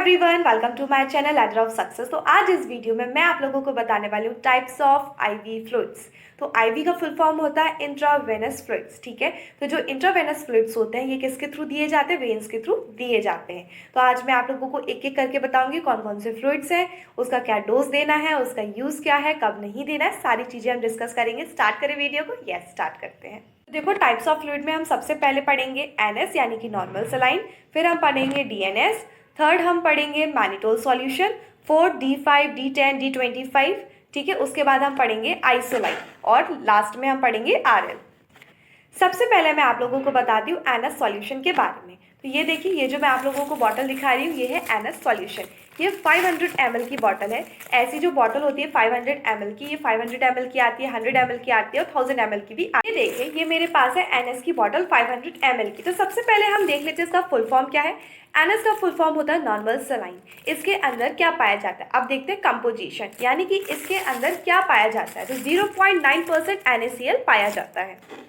Everyone, welcome to my channel ladder of success. तो आज इस वीडियो में मैं आप लोगों को बताने वाली हूँ टाइप्स ऑफ आईवी फ्लूइड्स। तो आईवी का फुल फॉर्म होता है इंट्रावेनस फ्लूइड्स, ठीक है। तो जो इंट्रावेनस फ्लूइड्स होते हैं ये किसके थ्रू दिए जाते हैं? वेन्स के थ्रू दिए जाते हैं। तो आज मैं आप लोगों को एक एक करके बताऊंगी कौन कौन से फ्लूइड्स हैं, उसका क्या डोज देना है, उसका यूज क्या है, कब नहीं देना है, सारी चीजें हम डिस्कस करेंगे। स्टार्ट करें वीडियो को? यस, स्टार्ट करते हैं। देखो, टाइप्स ऑफ फ्लूइड में हम सबसे पहले पढ़ेंगे एनएस यानी कि नॉर्मल सलाइन, फिर हम पढ़ेंगे डीएनएस, थर्ड हम पढ़ेंगे mannitol solution, fourth D5, D10, D25, ठीक है। उसके बाद हम पढ़ेंगे आइसोलाइन और लास्ट में हम पढ़ेंगे आरएल। सबसे पहले मैं आप लोगों को बताती हूँ एनएस सॉल्यूशन के बारे में। तो ये देखिए, ये जो मैं आप लोगों को बॉटल दिखा रही हूँ ये है एनएस सॉल्यूशन। ये 500 ml की बॉटल है। ऐसी जो बॉटल होती है 500 ml की, ये 500 ml की आती है, 100 ml की आती है और 1000 ml की भी आती है। देखिए, ये मेरे पास है एनएस की बॉटल 500 ml की। तो सबसे पहले हम देख लेते हैं इसका फुल फॉर्म क्या है। एनएस का फुल फॉर्म होता है नॉर्मल सलाइन। इसके अंदर क्या पाया जाता है? अब देखते हैं कंपोजिशन, यानी कि इसके अंदर क्या पाया जाता है। तो 0.9% NaCl पाया जाता है।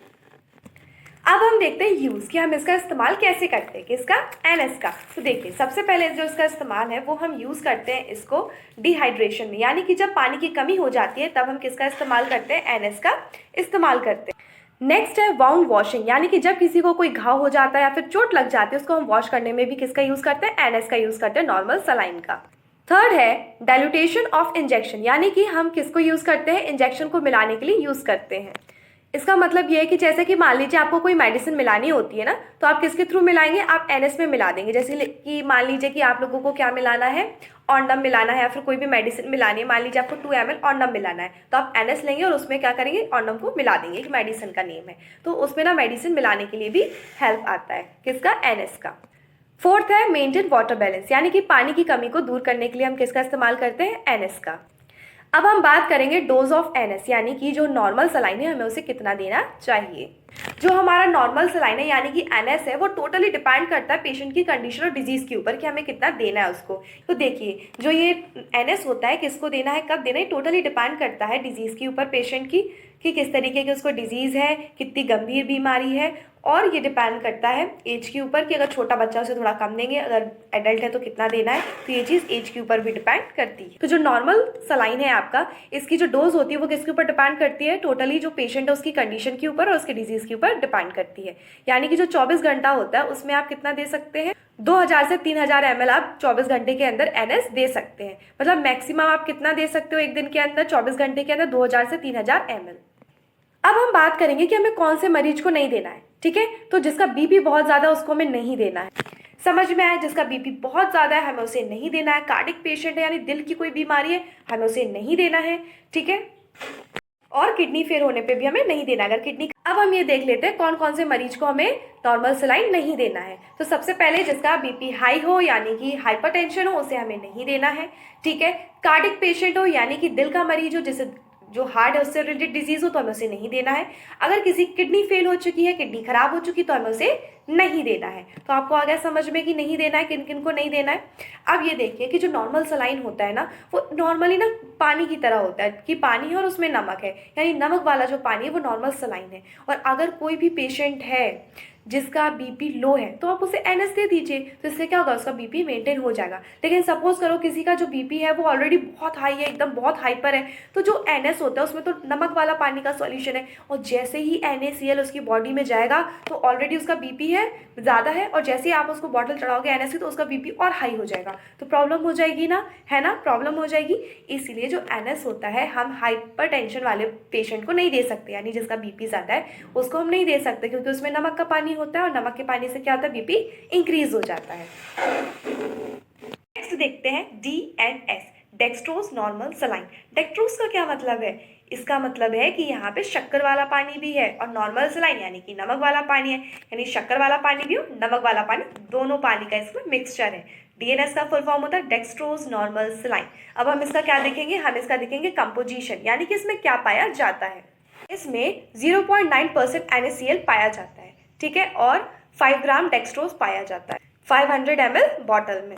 अब हम देखते हैं यूज़ कि हम इसका इस्तेमाल कैसे करते हैं, किसका? एनएस का। तो देखिए, सबसे पहले जो इसका इस्तेमाल है वो हम यूज़ करते हैं इसको डिहाइड्रेशन में, यानी कि जब पानी की कमी हो जाती है तब हम किसका इस्तेमाल करते हैं? एनएस का इस्तेमाल करते हैं। नेक्स्ट है वाउंड वॉशिंग, यानी कि जब किसी को कोई घाव हो जाता है या फिर चोट लग जाती है उसको हम वॉश करने में भी किसका यूज़ करते हैं? एनएस का यूज़ करते हैं, नॉर्मल सलाइन का। थर्ड है डाइल्यूटेशन ऑफ इंजेक्शन, यानी कि हम किसको यूज़ करते हैं? इंजेक्शन को मिलाने के लिए यूज़ करते हैं। इसका मतलब ये है कि जैसे कि मान लीजिए आपको कोई मेडिसिन मिलानी होती है ना, तो आप किसके थ्रू मिलाएंगे? आप एनएस में मिला देंगे। जैसे कि मान लीजिए कि आप लोगों को क्या मिलाना है? ऑन्डम मिलाना है, या फिर कोई भी मेडिसिन मिलानी है। मान लीजिए आपको 2 ml ऑन्डम मिलाना है, तो आप एनएस लेंगे और उसमें क्या करेंगे? ऑन्डम को मिला देंगे, एक मेडिसिन का नेम है। तो उसमें ना मेडिसिन मिलाने के लिए भी हेल्प आता है, किसका? एनएस का। फोर्थ है मेंटेन वाटर बैलेंस, यानी कि पानी की कमी को दूर करने के लिए हम किसका इस्तेमाल करते हैं? एनएस का। अब हम बात करेंगे डोज ऑफ एनएस, यानी कि जो नॉर्मल सलाइन है हमें उसे कितना देना चाहिए। जो हमारा नॉर्मल सलाइन है यानी कि एनएस है, वो टोटली डिपेंड करता है पेशेंट की कंडीशन और डिजीज के ऊपर कि हमें कितना देना है उसको। तो देखिए, जो ये एनएस होता है किसको देना है, कब देना है, टोटली डिपेंड करता है डिजीज के ऊपर पेशेंट की, कि किस तरीके की उसको डिजीज है, कितनी गंभीर बीमारी है। और ये डिपेंड करता है एज के ऊपर कि अगर छोटा बच्चा उसे थोड़ा कम देंगे, अगर एडल्ट है तो कितना देना है। तो ये चीज़ एज के ऊपर भी डिपेंड करती है। तो जो नॉर्मल सलाइन है आपका, इसकी जो डोज होती है वो किसके ऊपर डिपेंड करती है? टोटली जो पेशेंट है उसकी कंडीशन के ऊपर और उसके डिजीज के ऊपर डिपेंड करती है। यानी कि जो 24 घंटा होता है उसमें आप कितना दे सकते हैं? 2000 से 3000 ml आप 24 घंटे के अंदर एनएस दे सकते हैं। मतलब मैक्सिमम आप कितना दे सकते हो एक दिन के अंदर? 24 घंटे के अंदर 2000 से 3000 ml। अब हम बात करेंगे कि हमें कौन से मरीज को नहीं देना है, ठीक है। तो जिसका बीपी बहुत ज़्यादा है उसको हमें नहीं देना है। समझ में आया? जिसका बीपी बहुत ज़्यादा है हमें उसे नहीं देना है। कार्डिक पेशेंट है यानी दिल की कोई बीमारी है, हमें उसे नहीं देना है, ठीक है। और किडनी फेल होने पे भी हमें नहीं देना अगर किडनी। अब हम ये देख लेते हैं कौन कौन से मरीज को हमें नॉर्मल सलाइन नहीं देना है। तो सबसे पहले जिसका बीपी हाई हो यानी कि हाइपरटेंशन हो उसे हमें नहीं देना है, ठीक है। कार्डिक पेशेंट हो यानी कि दिल का मरीज हो, जिसे जो हार्ट है उससे रिलेटेड डिजीज हो, तो हमें उसे नहीं देना है। अगर किसी किडनी फेल हो चुकी है, किडनी खराब हो चुकी, तो हमें उसे नहीं देना है। तो आपको आ गया समझ में कि नहीं देना है, किन किन को नहीं देना है। अब ये देखिए कि जो नॉर्मल सलाइन होता है ना, वो नॉर्मली ना पानी की तरह होता है कि पानी है और उसमें नमक है, यानी नमक वाला जो पानी है वो नॉर्मल सलाइन है। और अगर कोई भी पेशेंट है जिसका बीपी लो है तो आप उसे एनएस दे दीजिए, तो इससे क्या होगा? उसका बीपी मेंटेन हो जाएगा। लेकिन सपोज करो किसी का जो बीपी है वो ऑलरेडी बहुत हाई है, एकदम बहुत हाइपर है, तो जो एनएस होता है उसमें तो नमक वाला पानी का सॉल्यूशन है, और जैसे ही NaCl उसकी बॉडी में जाएगा तो ऑलरेडी उसका बीपी है ज़्यादा है, और जैसे ही आप उसको बॉटल चढ़ाओगे एनएस की तो उसका बीपी और हाई हो जाएगा। तो प्रॉब्लम हो जाएगी ना, है ना, प्रॉब्लम हो जाएगी। इसीलिए जो एनएस होता है हम हाइपर टेंशन वाले पेशेंट को नहीं दे सकते, यानी जिसका बीपी ज़्यादा है उसको हम नहीं दे सकते, क्योंकि उसमें नमक का पानी होता है और नमक के पानी से क्या होता है? बीपी इंक्रीज हो जाता है। नेक्स्ट देखते हैं DNS, dextrose normal saline. Dextrose का क्या मतलब है? इसका मतलब है कि यहाँ पे शक्कर वाला पानी भी है और नॉर्मल सलाइन यानी कि नमक वाला पानी है, यानी शक्कर वाला पानी भी हो, नमक वाला पानी, दोनों पानी का इसमें मिक्सचर है। डीएनएस का फुल फॉर्म होता है डेक्सट्रोज नॉर्मल सलाइन। अब हम इसका क्या देखेंगे? हम इसका देखेंगे कंपोजिशन, यानी कि इसमें क्या पाया जाता है। इसमें 0.9% NaCl पाया जाता है, ठीक है, और 5 ग्राम डेक्सट्रोज पाया जाता है 500 ml बॉटल में।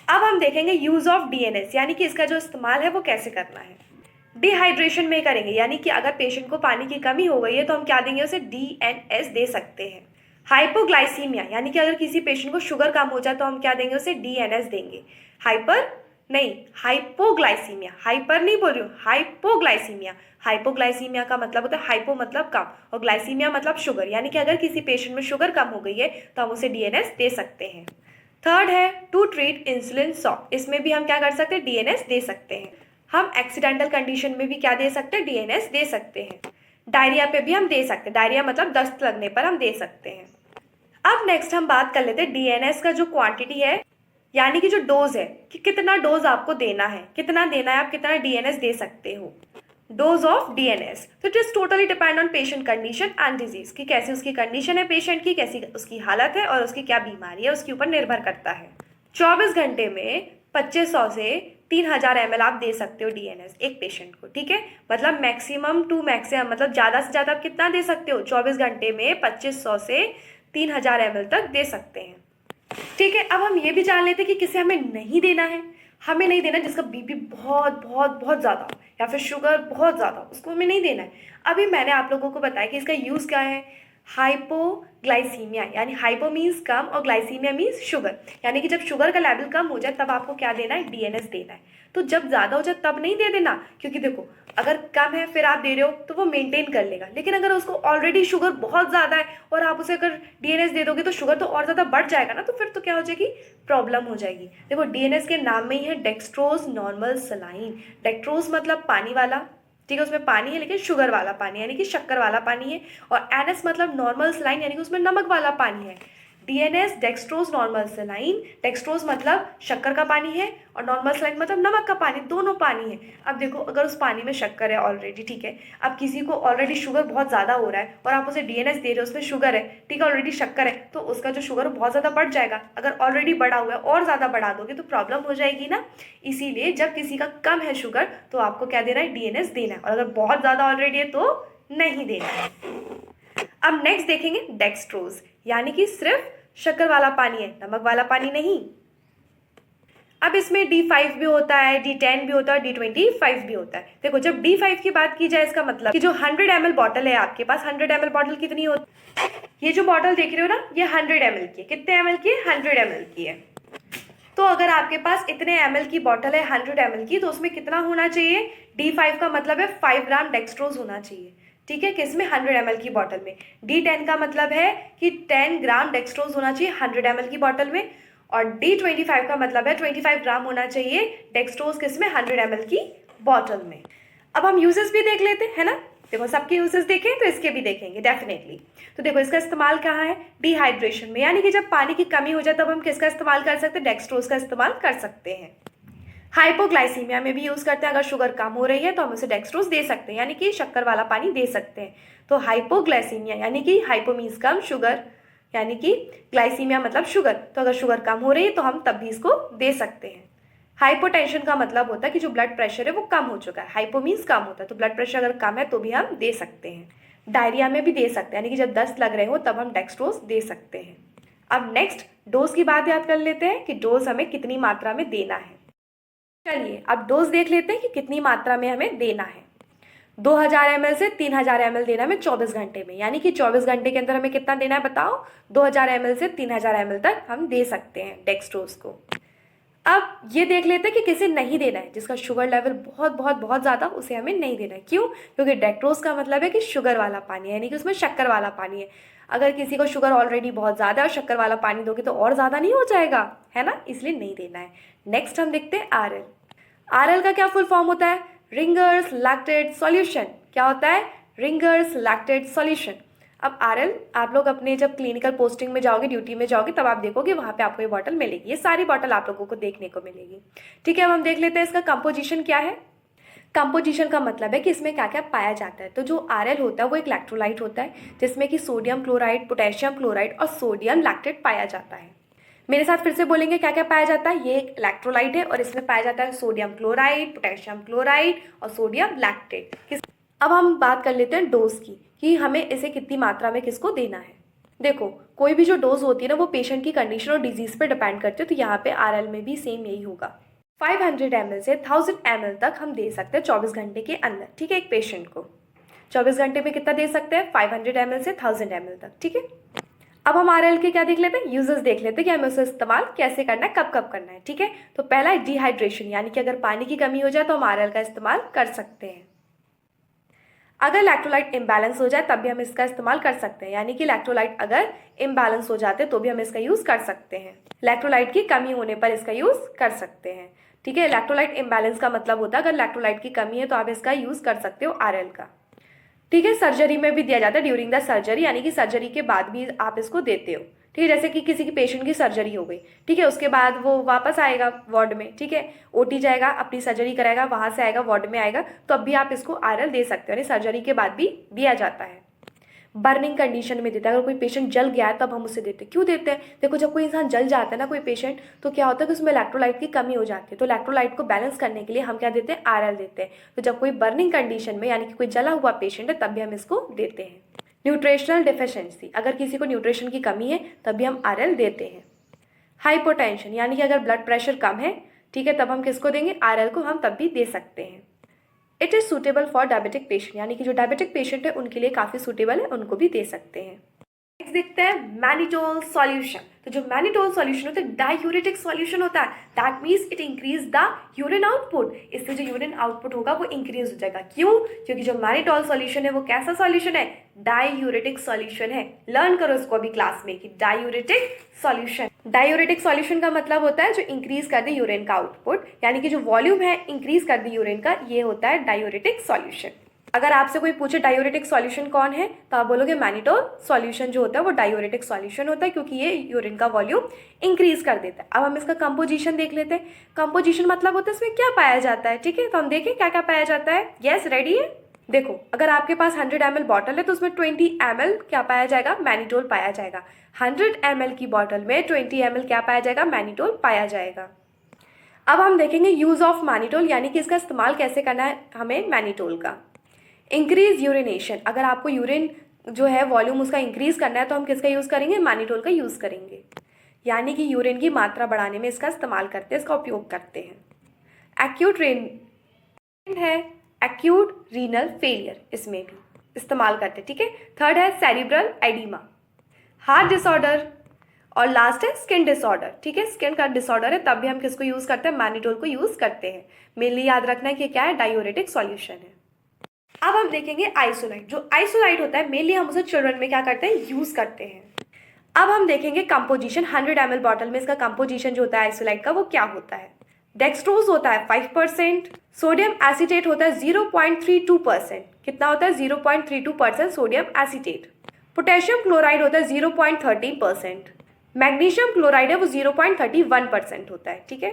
अब हम देखेंगे यूज ऑफ डीएनएस, यानी कि इसका जो इस्तेमाल है वो कैसे करना है। डिहाइड्रेशन में करेंगे, यानी कि अगर पेशेंट को पानी की कमी हो गई है तो हम क्या देंगे? उसे डीएनएस दे सकते हैं। हाइपोग्लाइसीमिया यानी कि अगर किसी पेशेंट को शुगर कम हो जाए तो हम क्या देंगे, उसे डीएनएस देंगे। हाइपर नहीं, हाइपोग्लाइसीमिया, हाइपर नहीं बोल रही हूँ, हाइपोग्लाइसीमिया। हाइपोग्लाइसीमिया का मतलब होता है हाइपो मतलब कम और ग्लाइसीमिया मतलब शुगर, यानी कि अगर किसी पेशेंट में शुगर कम हो गई है तो हम उसे डीएनएस दे सकते हैं। थर्ड है टू ट्रीट इंसुलिन शॉक, इसमें भी हम क्या कर सकते हैं, डीएनएस दे सकते हैं। हम एक्सीडेंटल कंडीशन में भी क्या दे सकते हैं, डीएनएस दे सकते हैं। डायरिया पे भी हम दे सकते हैं, डायरिया मतलब दस्त लगने पर हम दे सकते हैं। अब नेक्स्ट हम बात कर लेते हैं डीएनएस का जो क्वांटिटी है, यानी कि जो डोज है कि कितना डोज आपको देना है, कितना देना है, आप कितना डीएनएस दे सकते हो। डोज ऑफ डीएनएस, तो it is totally depend on patient condition and disease, कि कैसी उसकी कंडीशन है पेशेंट की, कैसी उसकी हालत है और उसकी क्या बीमारी है, उसके ऊपर निर्भर करता है। 24 घंटे में 2500 से 3000 ml आप दे सकते हो डीएनएस एक पेशेंट को, ठीक है। मतलब मैक्सिमम टू मैक्सिमम, मतलब ज़्यादा से ज़्यादा आप कितना दे सकते हो, 24 घंटे में 2500 से 3000 ml तक दे सकते हैं, ठीक है। अब हम ये भी जान लेते हैं कि किसे हमें नहीं देना है। हमें नहीं देना जिसका बीपी बहुत बहुत बहुत ज़्यादा हो या फिर शुगर बहुत ज़्यादा, उसको हमें नहीं देना है। अभी मैंने आप लोगों को बताया कि इसका यूज़ क्या है, हाइपोग्लाइसीमिया, यानी हाइपो मीन्स कम और ग्लाइसीमिया मीन्स शुगर, यानी कि जब शुगर का लेवल कम हो जाए तब आपको क्या देना है, डीएनएस देना है। तो जब ज़्यादा हो जाए तब नहीं दे देना, क्योंकि देखो अगर कम है फिर आप दे रहे हो तो वो मेंटेन कर लेगा, लेकिन अगर उसको ऑलरेडी शुगर बहुत ज़्यादा है और आप उसे अगर डीएनएस दे दोगे तो शुगर तो और ज़्यादा बढ़ जाएगा ना, तो फिर तो क्या हो जाएगी, प्रॉब्लम हो जाएगी। देखो डीएनएस के नाम में ही है डेक्सट्रोज नॉर्मल सलाइन, डेक्ट्रोज मतलब पानी वाला, ठीक है, उसमें पानी है लेकिन शुगर वाला पानी यानी कि शक्कर वाला पानी है, और एनएस मतलब नॉर्मल सलाइन यानी कि उसमें नमक वाला पानी है। DNS dextrose normal saline, dextrose मतलब शक्कर का पानी है और नॉर्मल सलाइन मतलब नमक का पानी, दोनों पानी है। अब देखो अगर उस पानी में शक्कर है ऑलरेडी, ठीक है, अब किसी को ऑलरेडी शुगर बहुत ज़्यादा हो रहा है और आप उसे डीएनएस दे रहे हो, उसमें शुगर है, ठीक है, ऑलरेडी शक्कर है, तो उसका जो शुगर बहुत ज़्यादा बढ़ जाएगा। अगर ऑलरेडी बढ़ा हुआ है और ज़्यादा बढ़ा दोगे तो प्रॉब्लम हो जाएगी ना। इसीलिए जब किसी का कम है शुगर तो आपको क्या देना है, डीएनएस देना है, और अगर बहुत ज़्यादा ऑलरेडी है तो नहीं देना है। अब नेक्स्ट देखेंगे डेक्सट्रोज, यानी कि सिर्फ शक्कर वाला पानी है, नमक वाला पानी नहीं। अब इसमें D5 भी होता है, D10 भी होता है, D25 भी होता है। देखो जब D5 की बात की जाए इसका मतलब कि जो 100 ml बॉटल है आपके पास, 100 ml बॉटल कितनी होती है, ये जो बॉटल देख रहे हो ना ये 100 ml की है। कितने ml की है, 100 ml की है। तो अगर आपके पास इतने ml की बॉटल है 100 ml की, तो उसमें कितना होना चाहिए, D5 का मतलब है 5 ग्राम डेक्सट्रोज होना चाहिए, ठीक है, किसमें, 100 ml की बॉटल में। D10 का मतलब है कि 10 ग्राम डेक्सट्रोज होना चाहिए 100 ml की बॉटल में, और D25 का मतलब है 25 ग्राम होना चाहिए डेक्सट्रोज किसमें, 100 ml की बॉटल में। अब हम यूजेस भी देख लेते हैं, है ना। देखो सबके यूजेस देखें तो इसके भी देखेंगे डेफिनेटली। तो देखो इसका इस्तेमाल कहाँ है, डिहाइड्रेशन में, यानी कि जब पानी की कमी हो जाए तब हम किसका इस्तेमाल कर सकते हैं, डेक्सट्रोज का इस्तेमाल कर सकते हैं। हाइपोग्लाइसीमिया में भी यूज़ करते हैं, अगर शुगर कम हो रही है तो हम उसे डेक्सट्रोज दे सकते हैं, यानी कि शक्कर वाला पानी दे सकते हैं। तो हाइपोग्लाइसीमिया यानी कि हाइपो मीन्स कम, शुगर यानी कि ग्लाइसीमिया मतलब शुगर, तो अगर शुगर कम हो रही है तो हम तब भी इसको दे सकते हैं। हाइपोटेंशन का मतलब होता है कि जो ब्लड प्रेशर है वो कम हो चुका है, हाइपो मीन्स कम होता है, तो ब्लड प्रेशर अगर कम है तो भी हम दे सकते हैं। डायरिया में भी दे सकते हैं, यानी कि जब दस्त लग रहे हो तब हम डेक्सट्रोज दे सकते हैं। अब नेक्स्ट डोज की बात याद कर लेते हैं कि डोज हमें कितनी मात्रा में देना है। चलिए अब डोज देख लेते हैं कि कितनी मात्रा में हमें देना है। 2000 ml से 3000 ml देना है हमें 24 घंटे में, यानी कि 24 घंटे के अंदर हमें कितना देना है बताओ, 2000 ml से 3000 ml तक हम दे सकते हैं डेक्सट्रोज को। अब ये देख लेते हैं कि किसे नहीं देना है, जिसका शुगर लेवल बहुत बहुत बहुत ज़्यादा, उसे हमें नहीं देना है। क्यों, क्योंकि डेक्ट्रोज का मतलब है कि शुगर वाला पानी है, यानी कि उसमें शक्कर वाला पानी है। अगर किसी को शुगर ऑलरेडी बहुत ज़्यादा है और शक्कर वाला पानी दोगे तो और ज़्यादा नहीं हो जाएगा, है ना, इसलिए नहीं देना है। नेक्स्ट हम देखते हैं आरएल। आरएल का क्या फुल फॉर्म होता है, रिंगर्स लैक्टेट सॉल्यूशन। क्या होता है, रिंगर्स लैक्टेट सॉल्यूशन। अब आरएल आप लोग अपने जब क्लिनिकल पोस्टिंग में जाओगे, ड्यूटी में जाओगे, तब आप देखोगे वहाँ पे आपको ये बॉटल मिलेगी, ये सारी बॉटल आप लोगों को देखने को मिलेगी, ठीक है। अब हम देख लेते हैं इसका कंपोजिशन क्या है। कंपोजिशन का मतलब है कि इसमें क्या क्या पाया जाता है। तो जो आरएल होता है वो एक इलेक्ट्रोलाइट होता है, जिसमें कि सोडियम क्लोराइड, पोटेशियम क्लोराइड और सोडियम लैक्टेट पाया जाता है। मेरे साथ फिर से बोलेंगे क्या क्या पाया जाता है, ये एक इलेक्ट्रोलाइट है और इसमें पाया जाता है सोडियम क्लोराइड, पोटेशियम क्लोराइड और सोडियम लैक्टेट। अब हम बात कर लेते हैं डोज की, कि हमें इसे कितनी मात्रा में किसको देना है। देखो कोई भी जो डोज होती है ना वो पेशेंट की कंडीशन और डिजीज पर डिपेंड करती है, तो यहाँ पे आरएल में भी सेम यही होगा। 500 ml से 1000 ml तक हम दे सकते हैं 24 घंटे के अंदर, ठीक है, एक पेशेंट को 24 घंटे में कितना दे सकते हैं, 500 ml से 1000 ml तक, ठीक है। अब हम आरएल के क्या देख लेते हैं, यूजेस देख लेते हैं कि हमें उसे इस्तेमाल कैसे करना है, कब कब करना है। ठीक है, तो पहला है डिहाइड्रेशन, यानी कि अगर पानी की कमी हो जाए तो हम आरएल का इस्तेमाल कर सकते हैं। अगर इलेक्ट्रोलाइट इम्बैलेंस हो जाए तब भी हम इसका इस्तेमाल कर सकते हैं, यानी कि इलेक्ट्रोलाइट अगर इम्बैलेंस हो जाते तो भी हम इसका यूज़ कर सकते हैं। इलेक्ट्रोलाइट की कमी होने पर इसका यूज़ कर सकते हैं। ठीक है, इलेक्ट्रोलाइट इम्बैलेंस का मतलब होता है अगर इलेक्ट्रोलाइट की कमी है तो आप इसका यूज़ कर सकते हो आरएल का। ठीक है, सर्जरी में भी दिया जाता है ड्यूरिंग द सर्जरी, यानी कि सर्जरी के बाद भी आप इसको देते हो। ठीक है, जैसे कि किसी की पेशेंट की सर्जरी हो गई, ठीक है, उसके बाद वो वापस आएगा वार्ड में, ठीक है, ओटी जाएगा, अपनी सर्जरी कराएगा, वहाँ से आएगा वार्ड में आएगा, तो अब भी आप इसको आरएल दे सकते हो, यानी सर्जरी के बाद भी दिया जाता है। बर्निंग कंडीशन में देता है, अगर कोई पेशेंट जल गया है तब हम उसे देते हैं। क्यों देते हैं, देखो जब कोई इंसान जल जाता है ना, कोई पेशेंट, तो क्या होता है कि उसमें इलेक्ट्रोलाइट की कमी हो जाती है, तो इलेक्ट्रोलाइट को बैलेंस करने के लिए हम क्या देते हैं, आरएल देते हैं। तो जब कोई बर्निंग कंडीशन में, यानी कि कोई जला हुआ पेशेंट है, तब भी हम इसको देते हैं। न्यूट्रिशनल डिफिशिएंसी, अगर किसी को न्यूट्रिशन की कमी है तब भी हम आरएल देते हैं। हाइपोटेंशन, यानी कि अगर ब्लड प्रेशर कम है, ठीक है, तब हम किसको देंगे, आरएल को हम तब भी दे सकते हैं। It is suitable for diabetic patient, यानी कि जो डायबिटिक पेशेंट है उनके लिए काफ़ी सूटेबल है, उनको भी दे सकते हैं। नेक्स्ट देखते हैं मैनिटोल सॉल्यूशन। तो जो मैनिटोल सॉल्यूशन होता है डायूरेटिक सॉल्यूशन होता है, that means it increase the urine output. इससे जो यूरिन आउटपुट होगा वो इंक्रीज हो जाएगा। क्यों, क्योंकि जो मैनिटोल सॉल्यूशन है वो कैसा सॉल्यूशन है, डायूरेटिक सॉल्यूशन है। लर्न करो इसको अभी क्लास में कि डायूरेटिक सॉल्यूशन। डायूरेटिक सॉल्यूशन का मतलब होता है जो इंक्रीज कर दे यूरिन का आउटपुट, यानी कि जो वॉल्यूम है इंक्रीज कर दे यूरिन का, ये होता है डायूरेटिक सॉल्यूशन। अगर आपसे कोई पूछे डायूरेटिक सॉल्यूशन कौन है, तो आप बोलोगे मैनिटोल सॉल्यूशन जो होता है वो डायूरेटिक सॉल्यूशन होता है, क्योंकि ये यूरिन का वॉल्यूम इंक्रीज कर देता है। अब हम इसका कंपोजिशन देख लेते हैं। कंपोजिशन मतलब होता है इसमें क्या पाया जाता है। ठीक है, तो हम देखें क्या क्या पाया जाता है। यस, रेडी है। देखो, अगर आपके पास 100 ml बॉटल है तो उसमें 20 ml क्या पाया जाएगा, मैनिटोल पाया जाएगा। 100 ml की बॉटल में 20 ml क्या पाया जाएगा, मैनिटोल पाया जाएगा। अब हम देखेंगे यूज ऑफ मैनिटोल, यानी कि इसका इस्तेमाल कैसे करना है हमें मैनिटोल का। इंक्रीज यूरिनेशन, अगर आपको यूरिन जो है वॉल्यूम उसका इंक्रीज करना है तो हम किसका यूज़ करेंगे, मैनिटोल का यूज़ करेंगे, यानी कि यूरिन की मात्रा बढ़ाने में इसका इस्तेमाल करते हैं, इसका उपयोग करते हैं। एक्यूट है एक्यूट रीनल फेलियर, इसमें भी इस्तेमाल करते हैं। ठीक है, थर्ड है सेरिब्रल एडिमा, हार्ट डिसऑर्डर, और लास्ट है स्किन डिसऑर्डर। ठीक है, स्किन का डिसऑर्डर है तब भी हम किसको यूज़ करते हैं, मैनिटोल को यूज़ करते हैं। मेनली याद रखना है कि क्या है, डायूरेटिक सॉल्यूशन है। अब हम देखेंगे आइसोलाइट। जो आइसोलाइट होता है मेनली हम उसे चिल्ड्रन में क्या करते हैं, यूज़ करते हैं। अब हम देखेंगे कंपोजिशन। 100 ml बॉटल में इसका कंपोजिशन जो होता है आइसोलाइट का वो क्या होता है। डेक्सट्रोज होता है 5%, सोडियम एसीटेट होता है 0.32%। कितना होता है, 0.32% सोडियम एसीटेट। पोटेशियम क्लोराइड होता है 0.13%। मैग्नीशियम क्लोराइड है वो 0.31% होता है। ठीक है,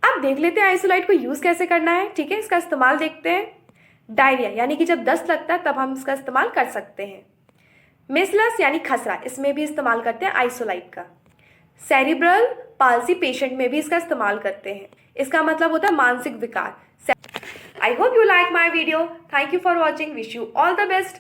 अब देख लेते हैं आइसोलाइट को यूज़ कैसे करना है। ठीक है, इसका इस्तेमाल देखते हैं। डायरिया, यानी कि जब दस्त लगता है तब हम इसका इस्तेमाल कर सकते हैं। मिसलस यानी खसरा, इसमें भी इस्तेमाल करते हैं आइसोलाइट का। सेरिब्रल पाल्सी पेशेंट में भी इसका इस्तेमाल करते हैं, इसका मतलब होता है मानसिक विकार। I hope you like my video. Thank you for watching. Wish you all the best.